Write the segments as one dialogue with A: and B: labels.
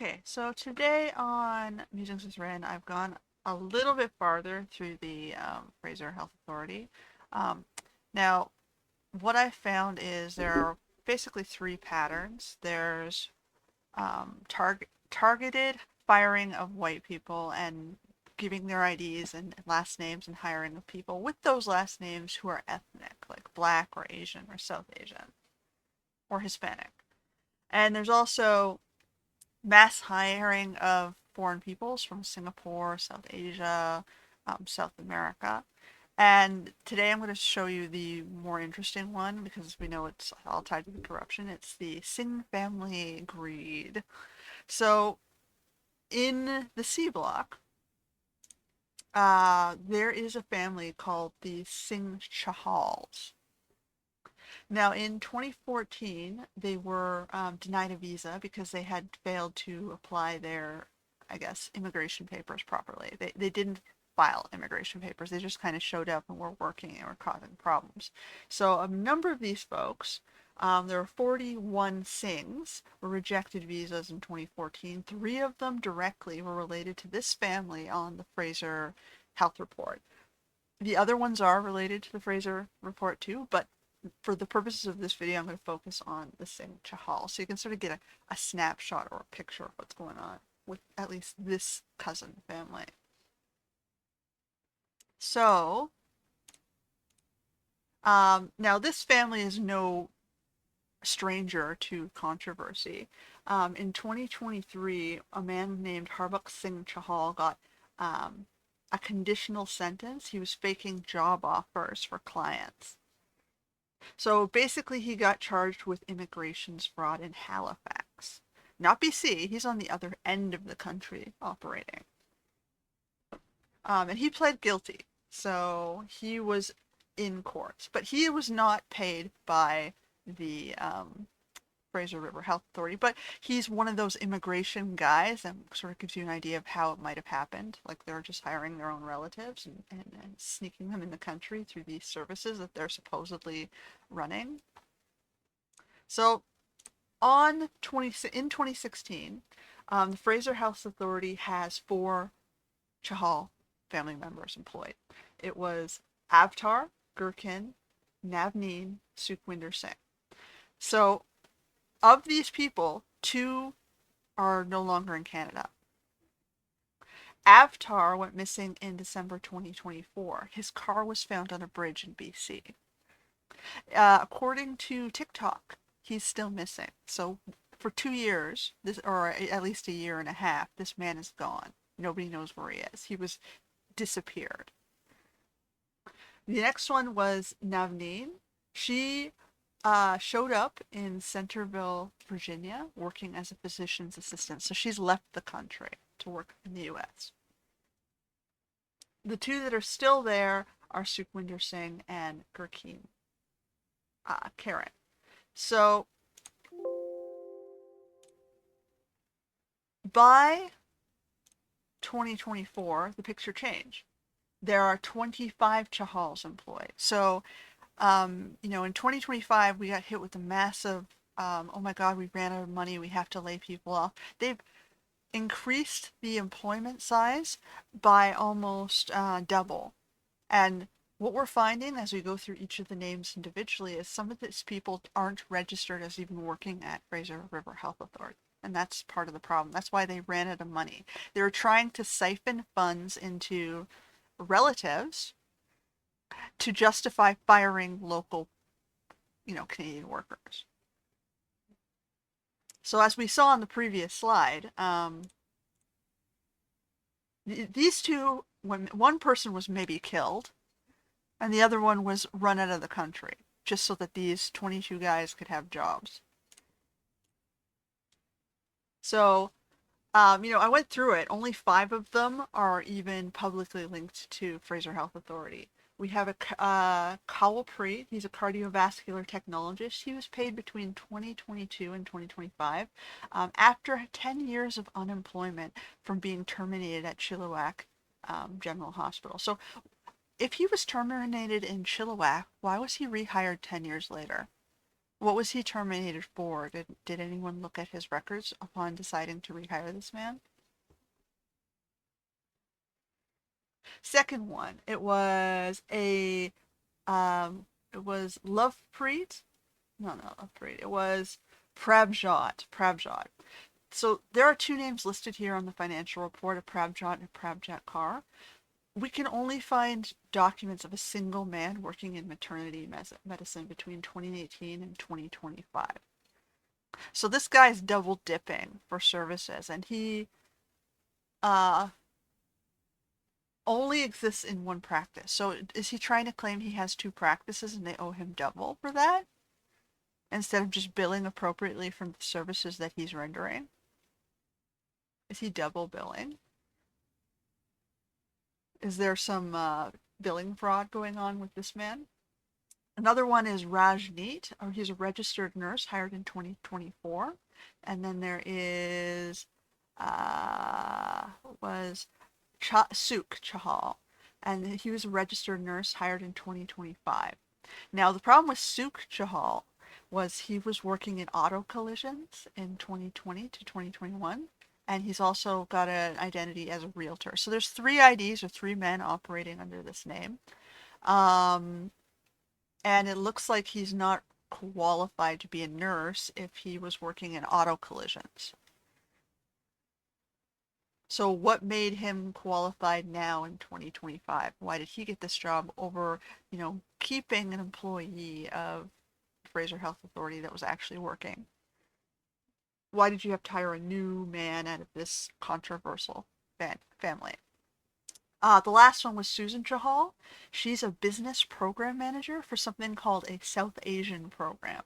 A: Okay, so today on Musings with Ren, I've gone a little bit farther through the Fraser Health Authority. Um, Now, what I found is there are basically three patterns. There's targeted firing of white people and giving their IDs and last names and hiring of people with those last names who are ethnic, like Black or Asian or South Asian or Hispanic. And there's also mass hiring of foreign peoples from Singapore, South Asia, South America. And today I'm going to show you the more interesting one because we know it's all tied to the corruption. It's the Singh family greed. So in the C block, there is a family called the Singh Chahals. Now, in 2014, they were denied a visa because they had failed to apply their, I guess, immigration papers properly. They didn't file immigration papers. They just kind of showed up and were working and were causing problems. So a number of these folks, there were 41 Singhs, were rejected visas in 2014. Three of them directly were related to this family on the Fraser Health Report. The other ones are related to the Fraser report too, but for the purposes of this video, I'm going to focus on the Singh Chahal. So you can sort of get a snapshot or a picture of what's going on with at least this cousin family. So, now this family is no stranger to controversy. In 2023, a man named Harbuk Singh Chahal got a conditional sentence. He was faking job offers for clients. So basically, he got charged with immigration fraud in Halifax. Not BC, he's on the other end of the country operating. And he pled guilty. So he was in court. But he was not paid by the Fraser River Health Authority. But he's one of those immigration guys that sort of gives you an idea of how it might have happened. Like they're just hiring their own relatives and sneaking them in the country through these services that they're supposedly running. So in 2016, the Fraser Health Authority has four Chahal family members employed. It was Avtar, Gurkin, Navneen, Sukhwinder Singh. So of these people, two are no longer in Canada. Avtar went missing in December 2024. His car was found on a bridge in BC. According to TikTok, he's still missing. So for 2 years, or at least a year and a half, this man is gone. Nobody knows where he is. He was disappeared. The next one was Navneen. She showed up in Centerville, Virginia, working as a physician's assistant. So she's left the country to work in the U.S. The two that are still there are Sukhwinder Singh and Gurkeen Karen. So by 2024, the picture changed. There are 25 Chahals employed. So, in 2025, we got hit with a massive, oh my God, we ran out of money. We have to lay people off. They've increased the employment size by almost double. And what we're finding as we go through each of the names individually is some of these people aren't registered as even working at Fraser River Health Authority. And that's part of the problem. That's why they ran out of money. They were trying to siphon funds into relatives to justify firing local, Canadian workers. So as we saw on the previous slide, these two, when one person was maybe killed, and the other one was run out of the country, just so that these 22 guys could have jobs. So, I went through it. Only 5 of them are even publicly linked to Fraser Health Authority. We have Kawal Preet. He's a cardiovascular technologist. He was paid between 2022 and 2025 after 10 years of unemployment from being terminated at Chilliwack General Hospital. So if he was terminated in Chilliwack, why was he rehired 10 years later? What was he terminated for? Did anyone look at his records upon deciding to rehire this man? Second one, it was Lovepreet. No, not Lovepreet. It was Prabjot. So there are two names listed here on the financial report, a Prabjot and a Prabjot Kaur. We can only find documents of a single man working in maternity medicine between 2018 and 2025. So this guy's double dipping for services, and he uh, only exists in one practice. So is he trying to claim he has two practices and they owe him double for that instead of just billing appropriately from the services that he's rendering? Is he double billing? Is there some billing fraud going on with this man? Another one is Rajneet, or he's a registered nurse hired in 2024. And then there is was Singh Chahal, and he was a registered nurse hired in 2025. Now the problem with Singh Chahal was he was working in auto collisions in 2020 to 2021, and he's also got an identity as a realtor. So there's three IDs or three men operating under this name. Um, and it looks like he's not qualified to be a nurse if he was working in auto collisions. So what made him qualified now in 2025? Why did he get this job over, keeping an employee of Fraser Health Authority that was actually working? Why did you have to hire a new man out of this controversial family? The last one was Susan Chahal. She's a business program manager for something called a South Asian program.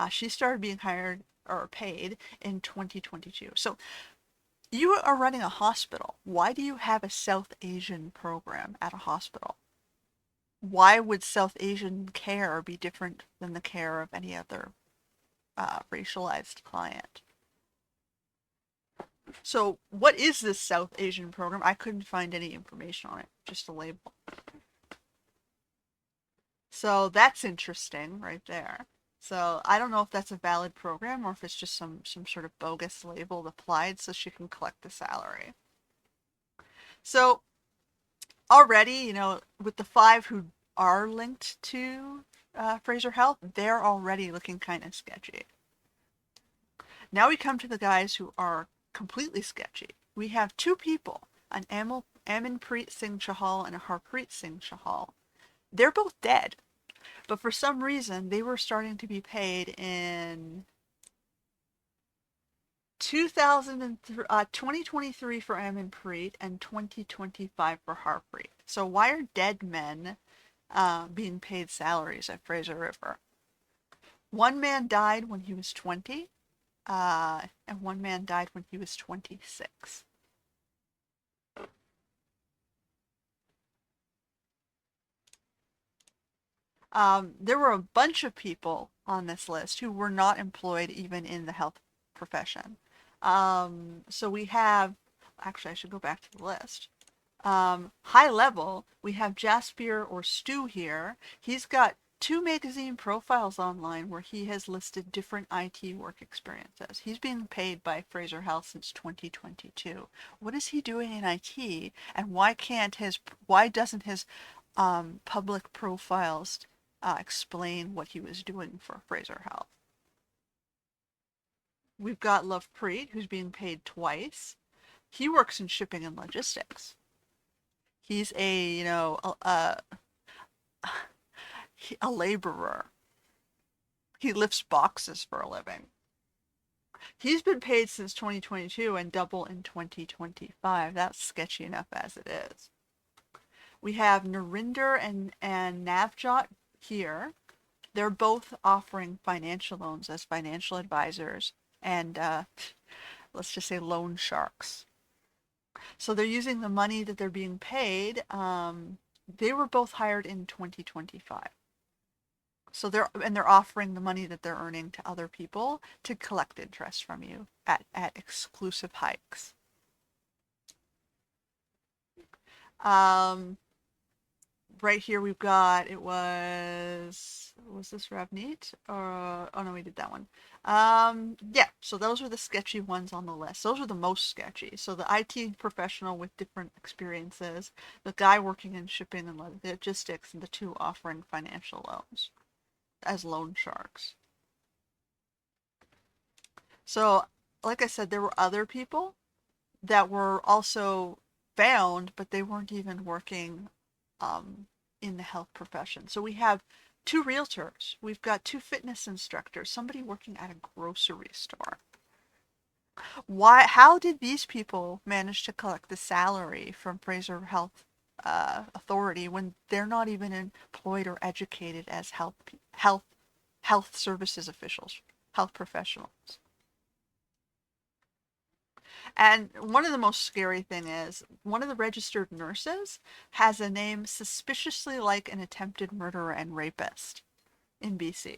A: She started being hired or paid in 2022. So you are running a hospital. Why do you have a South Asian program at a hospital? Why would South Asian care be different than the care of any other racialized client? So what is this South Asian program? I couldn't find any information on it, just a label. So that's interesting right there. So I don't know if that's a valid program or if it's just some sort of bogus label applied so she can collect the salary. So already, with the five who are linked to Fraser Health, they're already looking kind of sketchy. Now we come to the guys who are completely sketchy. We have two people, an Amanpreet Singh Chahal and a Harpreet Singh Chahal. They're both dead, but for some reason they were starting to be paid in 2023 for Amanpreet and 2025 for Harpreet. So why are dead men being paid salaries at Fraser River? One man died when he was 20, and one man died when he was 26. There were a bunch of people on this list who were not employed even in the health profession. So we have, actually, I should go back to the list. High level, we have Jaspier or Stu here. He's got two magazine profiles online where he has listed different IT work experiences. He's being paid by Fraser Health since 2022. What is he doing in IT, and why doesn't his public profiles explain what he was doing for Fraser Health? We've got Lovepreet, who's being paid twice. He works in shipping and logistics. He's a laborer. He lifts boxes for a living. He's been paid since 2022 and double in 2025. That's sketchy enough as it is. We have Narinder and Navjot here. They're both offering financial loans as financial advisors and let's just say loan sharks. So they're using the money that they're being paid. They were both hired in 2025. So they're offering the money that they're earning to other people to collect interest from you at exclusive hikes. Right here we've got, it was Was this Ravneet? Or, oh no, we did that one. Yeah, so those were the sketchy ones on the list. Those were the most sketchy. So the IT professional with different experiences, the guy working in shipping and logistics, and the two offering financial loans as loan sharks. So, like I said, there were other people that were also found, but they weren't even working um, in the health profession. So we have two realtors, we've got two fitness instructors, somebody working at a grocery store. Why? How did these people manage to collect the salary from Fraser Health Authority when they're not even employed or educated as health services officials, health professionals? And one of the most scary thing is one of the registered nurses has a name suspiciously like an attempted murderer and rapist in BC.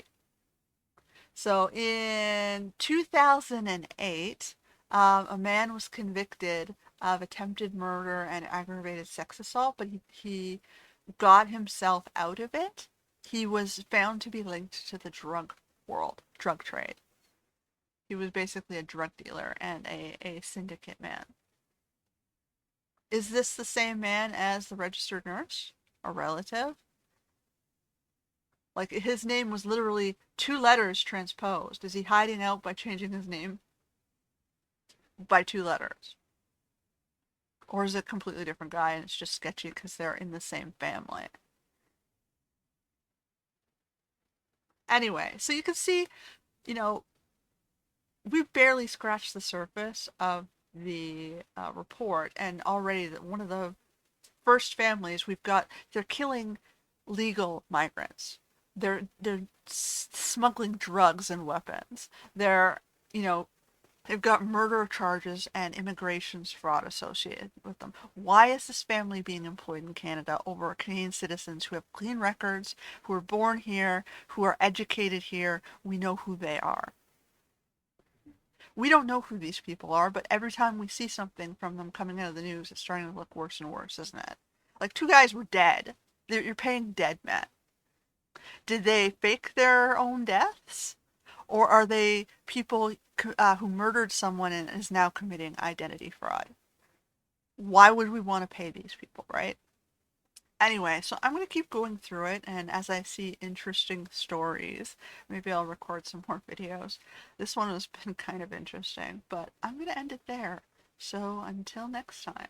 A: So in 2008, a man was convicted of attempted murder and aggravated sex assault, but he got himself out of it. He was found to be linked to the drug trade. He was basically a drug dealer and a syndicate man. Is this the same man as the registered nurse? A relative? Like his name was literally two letters transposed. Is he hiding out by changing his name by two letters? Or is it a completely different guy and it's just sketchy because they're in the same family? Anyway, so you can see, you know, we've barely scratched the surface of the report, and already one of the first families we've got, they're killing legal migrants. They're smuggling drugs and weapons. They're, you know, they've got murder charges and immigration fraud associated with them. Why is this family being employed in Canada over Canadian citizens who have clean records, who were born here, who are educated here? We know who they are. We don't know who these people are, but every time we see something from them coming out of the news, it's starting to look worse and worse, isn't it? Like two guys were dead. You're paying dead men. Did they fake their own deaths? Or are they people who murdered someone and is now committing identity fraud? Why would we want to pay these people, right? Anyway, so I'm going to keep going through it, and as I see interesting stories, maybe I'll record some more videos. This one has been kind of interesting, but I'm going to end it there. So until next time.